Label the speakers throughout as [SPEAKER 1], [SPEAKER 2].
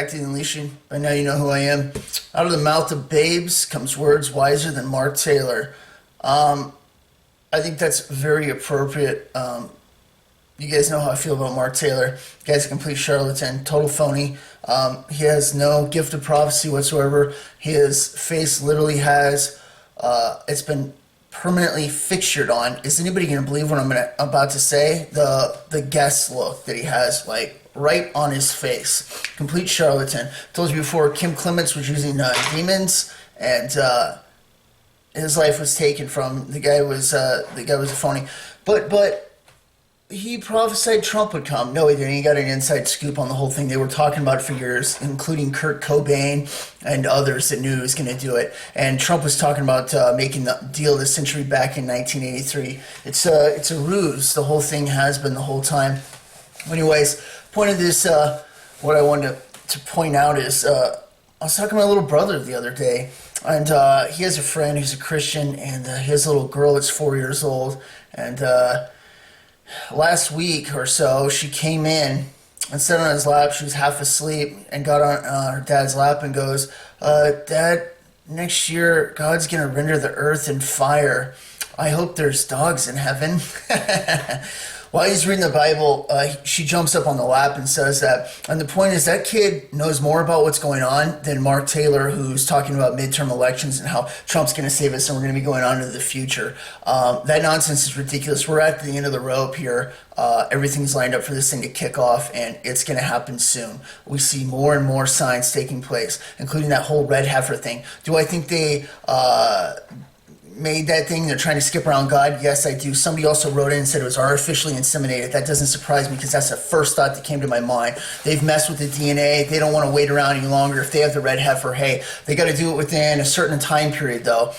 [SPEAKER 1] back to the Unleashing. By now you know who I am. Out of the mouth of babes comes words wiser than Mark Taylor. I think that's very appropriate. You guys know how I feel about Mark Taylor. The guy's a complete charlatan, total phony. He has no gift of prophecy whatsoever. His face literally has, it's been permanently fixtured on. Is anybody going to believe what I'm about to say? The guest look that he has, like, right on his face. Complete charlatan. Told you before, Kim Clements was using demons, and his life was taken from him. The guy was a phony. But he prophesied Trump would come. No, he didn't. He got an inside scoop on the whole thing. They were talking about it for years, including Kurt Cobain and others that knew he was going to do it. And Trump was talking about making the deal of the century back in 1983. It's a ruse. The whole thing has been the whole time. Anyways, point of this, what I wanted to point out is, I was talking to my little brother the other day, and he has a friend who's a Christian, and his little girl is 4 years old, and last week or so, she came in and sat on his lap. She was half asleep and got on her dad's lap and goes, Dad, next year God's going to render the earth in fire. I hope there's dogs in heaven. While he's reading the Bible, she jumps up on the lap and says that. And the point is that kid knows more about what's going on than Mark Taylor, who's talking about midterm elections and how Trump's going to save us and we're going to be going on into the future. That nonsense is ridiculous. We're at the end of the rope here. Everything's lined up for this thing to kick off, and it's going to happen soon. We see more and more signs taking place, including that whole red heifer thing. Do I think they made that thing? They're trying to skip around God? Yes, I do. Somebody also wrote in and said it was artificially inseminated. That doesn't surprise me because that's the first thought that came to my mind. They've messed with the DNA. They don't want to wait around any longer. If they have the red heifer, hey, they got to do it within a certain time period, though.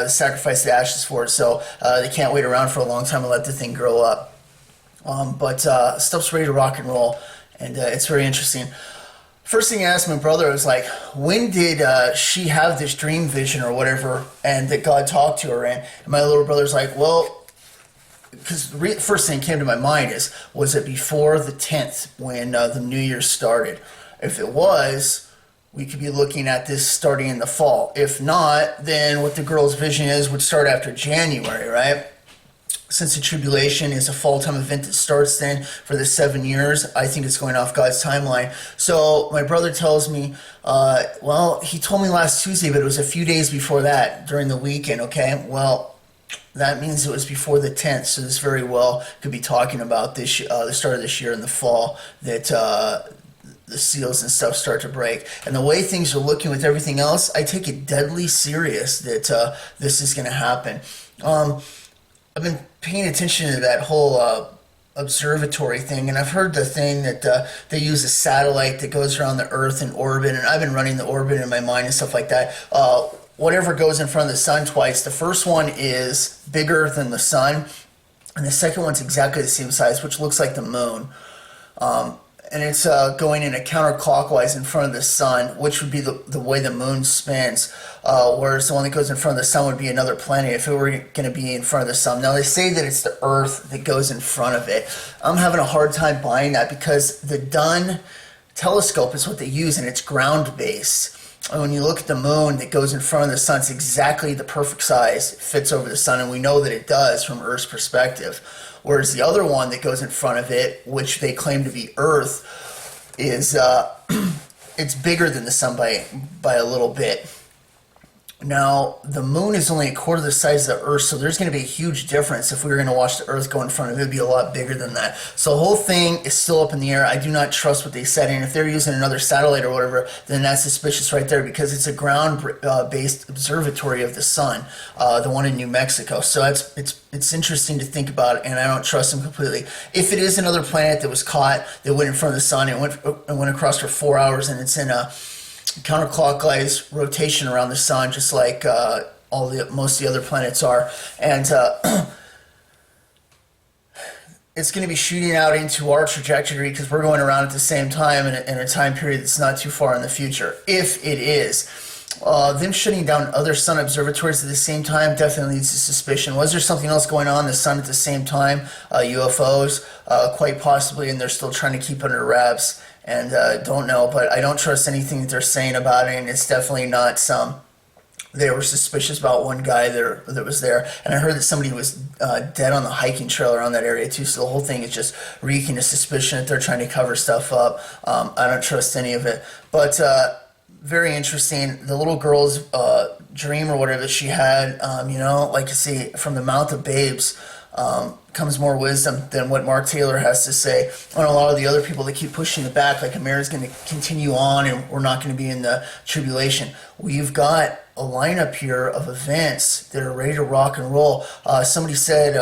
[SPEAKER 1] Sacrifice the ashes for it, so they can't wait around for a long time and let the thing grow up. But stuff's ready to rock and roll, and it's very interesting. First thing I asked my brother, I was like, when did she have this dream vision or whatever, and that God talked to her in? And my little brother's like, well, because the first thing that came to my mind is, was it before the 10th when the New Year started? If it was, we could be looking at this starting in the fall. If not, then what the girl's vision is would start after January, right? Since the Tribulation is a fall-time event that starts then for the 7 years, I think it's going off God's timeline. So my brother tells me, well, he told me last Tuesday, but it was a few days before that, during the weekend, okay? Well, that means it was before the 10th, so this very well could be talking about this the start of this year in the fall, that the seals and stuff start to break. And the way things are looking with everything else, I take it deadly serious that this is going to happen. I've been paying attention to that whole observatory thing, and I've heard the thing that they use a satellite that goes around the Earth in orbit, and I've been running the orbit in my mind and stuff like that. Whatever goes in front of the sun twice, the first one is bigger than the sun, and the second one's exactly the same size, which looks like the moon. And it's going in a counterclockwise in front of the sun, which would be the way the moon spins, whereas the one that goes in front of the sun would be another planet if it were going to be in front of the sun. Now, they say that it's the Earth that goes in front of it. I'm having a hard time buying that because the Dunn telescope is what they use, and it's ground-based. And when you look at the moon that goes in front of the sun, it's exactly the perfect size. It fits over the sun, and we know that it does from Earth's perspective. Whereas the other one that goes in front of it, which they claim to be Earth, is it's bigger than the sun by a little bit. Now, the moon is only a quarter the size of the Earth, so there's going to be a huge difference. If we were going to watch the Earth go in front of it, it would be a lot bigger than that. So the whole thing is still up in the air. I do not trust what they said, and if they're using another satellite or whatever, then that's suspicious right there, because it's a ground-based observatory of the sun, the one in New Mexico. So it's interesting to think about, and I don't trust them completely. If it is another planet that was caught, that went in front of the sun, and went across for 4 hours, and it's in a counterclockwise rotation around the sun, just like most of the other planets are, and it's going to be shooting out into our trajectory because we're going around at the same time in a time period that's not too far in the future. If it is, them shutting down other sun observatories at the same time definitely leads to suspicion. Was there something else going on in the sun at the same time? UFOs, quite possibly, and they're still trying to keep under wraps. and don't know, but I don't trust anything that they're saying about it, and it's definitely not some. They were suspicious about one guy there that was there, and I heard that somebody was dead on the hiking trail around that area too. So the whole thing is just reeking of suspicion that they're trying to cover stuff up. I don't trust any of it, but very interesting. The little girl's dream or whatever that she had, like you see, from the mouth of babes comes more wisdom than what Mark Taylor has to say. And a lot of the other people that keep pushing it back, like America's going to continue on and we're not going to be in the tribulation. We've got a lineup here of events that are ready to rock and roll. Somebody said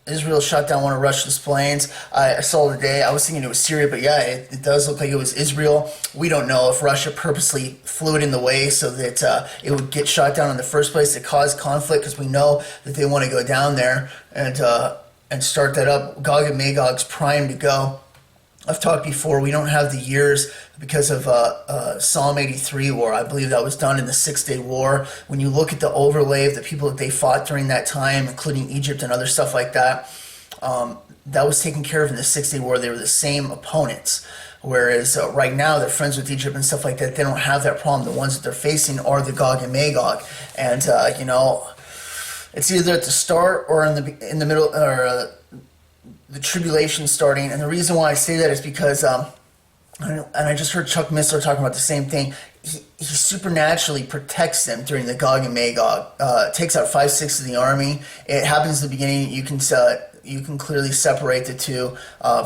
[SPEAKER 1] Israel shot down one of Russia's planes. I saw today, I was thinking it was Syria, but yeah, it does look like it was Israel. We don't know if Russia purposely flew it in the way so that it would get shot down in the first place to cause conflict, because we know that they want to go down there and start that up. Gog and Magog's primed to go. I've talked before, we don't have the years because of Psalm 83 war. I believe that was done in the 6-Day War. When you look at the overlay of the people that they fought during that time, including Egypt and other stuff like that, that was taken care of in the 6-Day War. They were the same opponents. Whereas right now they're friends with Egypt and stuff like that. They don't have that problem. The ones that they're facing are the Gog and Magog. And, it's either at the start or in the middle, or the tribulation starting. And the reason why I say that is because, and I just heard Chuck Missler talking about the same thing. He supernaturally protects them during the Gog and Magog. Takes out 5/6 of the army. It happens at the beginning. You can clearly separate the two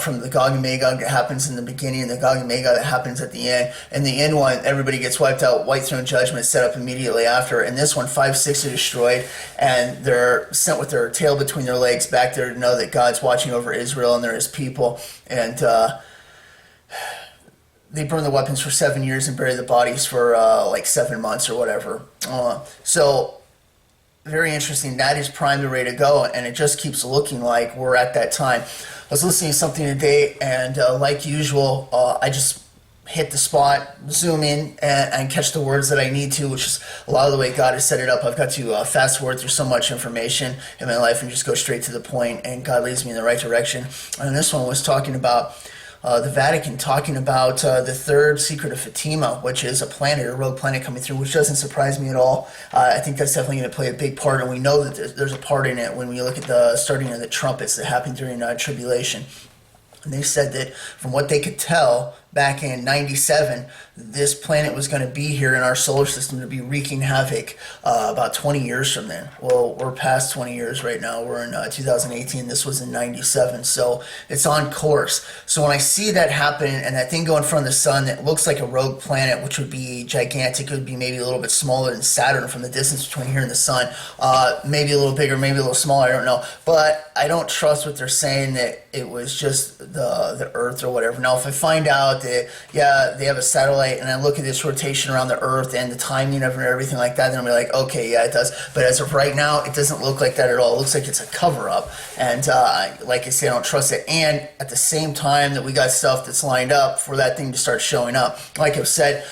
[SPEAKER 1] from the Gog and Magog that happens in the beginning and the Gog and Magog that happens at the end. And the end one, everybody gets wiped out. White throne judgment set up immediately after. And this one, 5/6 are destroyed, and they're sent with their tail between their legs back there to know that God's watching over Israel and they're His people. And they burn the weapons for 7 years and bury the bodies for like 7 months or whatever. So very interesting. That is primed and ready to go, and it just keeps looking like we're at that time. I was listening to something today, and like usual, I just hit the spot, zoom in, and catch the words that I need to, which is a lot of the way God has set it up. I've got to fast forward through so much information in my life and just go straight to the point, and God leads me in the right direction. And this one was talking about the Vatican, talking about the third secret of Fatima, which is a planet, a rogue planet coming through, which doesn't surprise me at all. I think that's definitely going to play a big part, and we know that there's a part in it when we look at the starting of the trumpets that happened during Tribulation. And they said that from what they could tell back in 97, this planet was going to be here in our solar system to be wreaking havoc about 20 years from then. Well, we're past 20 years right now. We're in 2018. This was in 97. So it's on course. So when I see that happen and that thing go in front of the sun that looks like a rogue planet, which would be gigantic, it would be maybe a little bit smaller than Saturn from the distance between here and the sun, maybe a little bigger, maybe a little smaller, I don't know. But I don't trust what they're saying that it was just the Earth or whatever. Now, if I find out that, yeah, they have a satellite, and I look at this rotation around the Earth and the timing of it and everything like that, then I'll be like, okay, yeah, it does. But as of right now, it doesn't look like that at all. It looks like it's a cover-up. And like I say, I don't trust it. And at the same time that we got stuff that's lined up for that thing to start showing up, like I've said,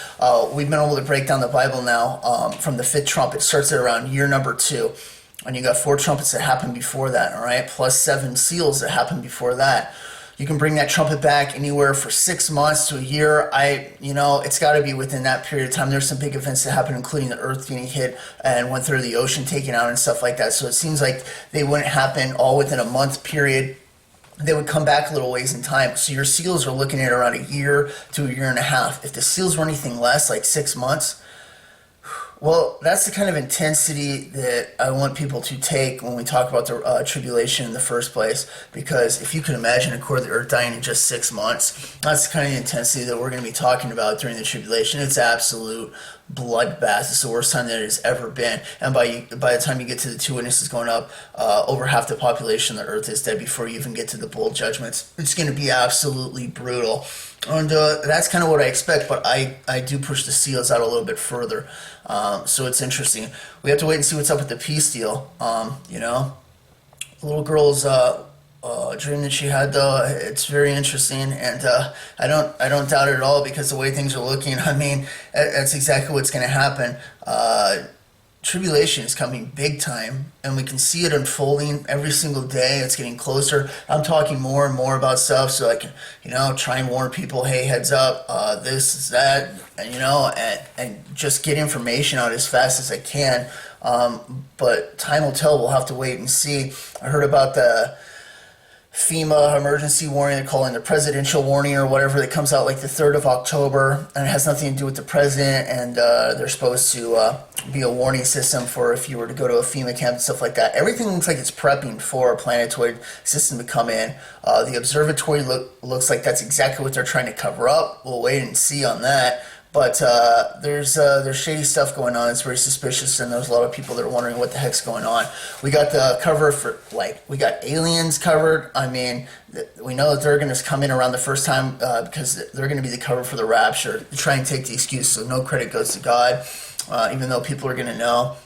[SPEAKER 1] we've been able to break down the Bible now from the fifth trumpet. It starts at around year number 2. And you got 4 trumpets that happened before that, all right? Plus 7 seals that happened before that. You can bring that trumpet back anywhere for 6 months to a year. It's got to be within that period of time. There's some big events that happened, including the Earth getting hit and 1/3 of the ocean taken out and stuff like that. So it seems like they wouldn't happen all within a month period. They would come back a little ways in time. So your seals are looking at around a year to a year and a half. If the seals were anything less, like 6 months, well, that's the kind of intensity that I want people to take when we talk about the tribulation in the first place. Because if you can imagine a quarter of the earth dying in just 6 months, that's the kind of intensity that we're going to be talking about during the tribulation. It's absolute bloodbath. It's the worst time that it has ever been. And by the time you get to the 2 witnesses going up, over half the population of the earth is dead before you even get to the bowl judgments. It's going to be absolutely brutal. And that's kind of what I expect, but I do push the seals out a little bit further. So it's interesting. We have to wait and see what's up with the peace deal. The little girl's dream that she had, though, it's very interesting, and I don't doubt it at all, because the way things are looking, I mean, that's exactly what's going to happen. tribulation is coming big time, and we can see it unfolding every single day. It's getting closer. I'm talking more and more about stuff so I can, try and warn people, hey, heads up, this is that, and just get information out as fast as I can. But time will tell. We'll have to wait and see. I heard about the FEMA emergency warning, they're calling the presidential warning or whatever, that comes out like the 3rd of October, and it has nothing to do with the president, and they're supposed to be a warning system for if you were to go to a FEMA camp and stuff like that. Everything looks like it's prepping for a planetoid system to come in. The observatory looks like that's exactly what they're trying to cover up. We'll wait and see on that. But there's shady stuff going on. It's very suspicious, and there's a lot of people that are wondering what the heck's going on. We got the cover for, we got aliens covered. I mean, we know that they're going to come in around the first time because they're going to be the cover for the rapture. They try and take the excuse, so no credit goes to God, even though people are going to know.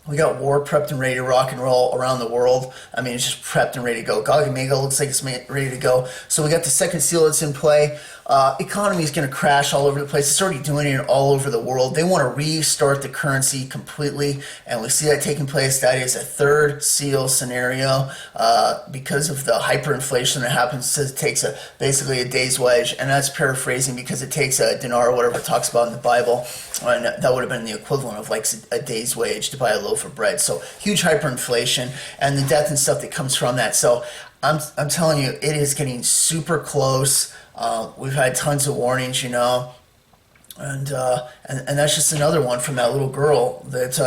[SPEAKER 1] We got war prepped and ready to rock and roll around the world. I mean, it's just prepped and ready to go. Gog and Magog looks like it's ready to go. So we got the second seal that's in play. Economy is going to crash all over the place. It's already doing it all over the world. They want to restart the currency completely, and we see that taking place. That is a third seal scenario because of the hyperinflation that happens. It takes basically a day's wage, and that's paraphrasing because it takes a dinar or whatever it talks about in the Bible, and that would have been the equivalent of like a day's wage to buy a loaf of bread. So huge hyperinflation and the death and stuff that comes from that. So I'm telling you, it is getting super close. We've had tons of warnings, and that's just another one from that little girl that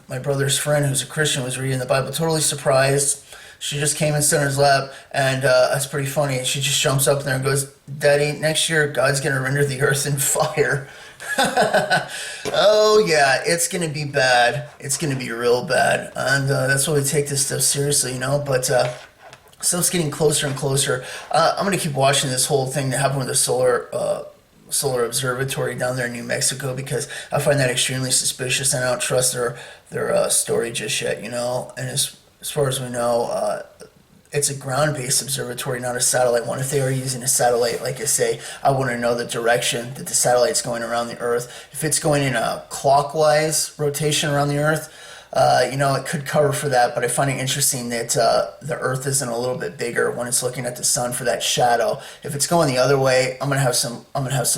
[SPEAKER 1] my brother's friend, who's a Christian, was reading the Bible, totally surprised. She just came and sat in his lap, and that's pretty funny. She just jumps up there and goes, "Daddy, next year God's going to render the earth in fire." Oh yeah, it's going to be bad. It's going to be real bad, and that's why we take this stuff seriously, but stuff's getting closer and closer. I'm going to keep watching this whole thing that happened with the solar observatory down there in New Mexico, because I find that extremely suspicious, and I don't trust their story just yet, and as far as we know, it's a ground-based observatory, not a satellite one. If they are using a satellite, like I say, I want to know the direction that the satellite's going around the Earth. If it's going in a clockwise rotation around the Earth, it could cover for that, but I find it interesting that the Earth isn't a little bit bigger when it's looking at the sun for that shadow. If it's going the other way, I'm gonna have some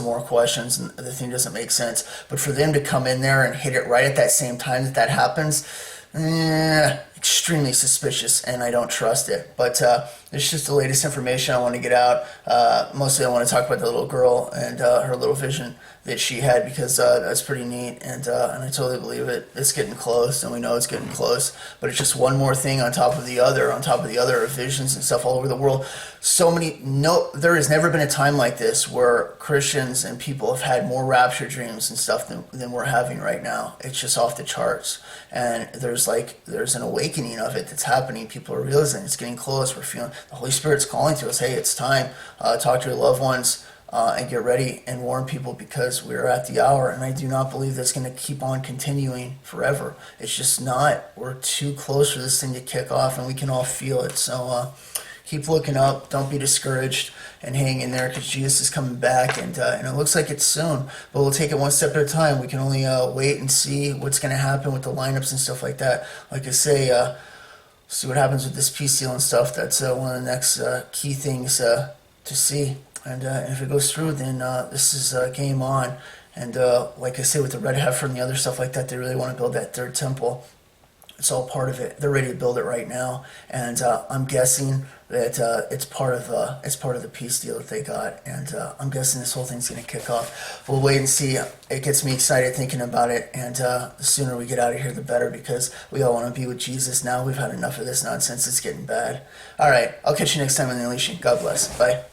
[SPEAKER 1] more questions, and the thing doesn't make sense. But for them to come in there and hit it right at that same time that happens, extremely suspicious, and I don't trust it. But it's just the latest information I want to get out. Mostly I want to talk about the little girl and her little vision that she had, because that's pretty neat, and I totally believe it. It's getting close, and we know it's getting close, but it's just one more thing on top of the other visions and stuff all over the world. There has never been a time like this where Christians and people have had more rapture dreams and stuff than we're having right now. It's just off the charts, and there's an awakening of it that's happening. People are realizing it's getting close. We're feeling the Holy Spirit's calling to us. Hey, it's time. Talk to your loved ones. And get ready and warn people, because we're at the hour, and I do not believe that's going to keep on continuing forever. It's just not. We're too close for this thing to kick off, and we can all feel it. So keep looking up. Don't be discouraged, and hang in there, because Jesus is coming back, and it looks like it's soon. But we'll take it one step at a time. We can only wait and see what's going to happen with the lineups and stuff like that. Like I say, see what happens with this peace seal and stuff. That's one of the next key things to see. And if it goes through, then this is game on. And like I say, with the red heifer and the other stuff like that, they really want to build that third temple. It's all part of it. They're ready to build it right now, and I'm guessing that it's part of the peace deal that they got. And I'm guessing this whole thing's going to kick off. We'll wait and see. It gets me excited thinking about it, and the sooner we get out of here, the better, because we all want to be with Jesus now. We've had enough of this nonsense. It's getting bad. All right, I'll catch you next time on the Unleashing. God bless. Bye.